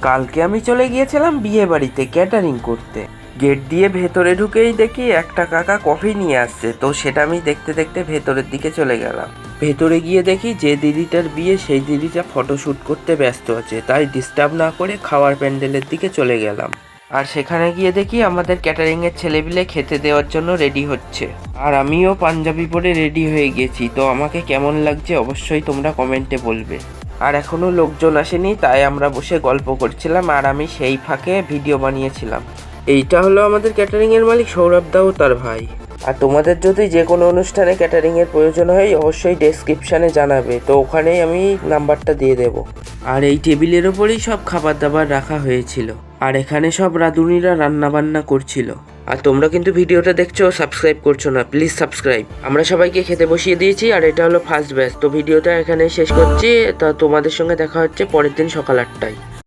কালকে আমি চলে গিয়েছিলাম বিয়ে বাড়িতে ক্যাটারিং করতে। গেট দিয়ে ভেতরে ঢুকেই দেখি একটা কাকা কফি নিয়ে আসছে, তো সেটা আমি দেখতে দেখতে ভেতরের দিকে চলে গেলাম। ভেতরে গিয়ে দেখি যে দিদিটার বিয়ে সেই দিদিটা ফটোশ্যুট করতে ব্যস্ত আছে, তাই ডিস্টার্ব না করে খাওয়ার প্যান্ডেলের দিকে চলে গেলাম। আর সেখানে গিয়ে দেখি আমাদের ক্যাটারিংয়ের ছেলেপিলে খেতে দেওয়ার জন্য রেডি হচ্ছে, আর আমিও পাঞ্জাবি পরে রেডি হয়ে গেছি। তো আমাকে কেমন লাগছে অবশ্যই তোমরা কমেন্টে বলবে। আর এখনও লোকজন আসেনি, তাই আমরা বসে গল্প করছিলাম আর আমি সেই ফাঁকে ভিডিও বানিয়েছিলাম। এইটা হলো আমাদের ক্যাটারিংয়ের মালিক সৌরভ দা ও তার ভাই। আর তোমাদের যদি যে কোনো অনুষ্ঠানে ক্যাটারিংয়ের প্রয়োজন হয় অবশ্যই ডেসক্রিপশানে জানাবে, তো ওখানেই আমি নাম্বারটা দিয়ে দেব। আর এই টেবিলের ওপরেই সব খাবার দাবার রাখা হয়েছিল, আর এখানে সব রাঁধুনিরা রান্না বান্না করছিল। আর তোমরা কিন্তু ভিডিওটা দেখছো, সাবস্ক্রাইব করছো না, প্লিজ সাবস্ক্রাইব। আমরা সবাইকে খেতে বসিয়ে দিয়েছি, আর এটা হলো ফার্স্ট ব্যাচ। তো ভিডিওটা এখানে শেষ করছি, তা তোমাদের সঙ্গে দেখা হচ্ছে পরের দিন সকাল 8টায়।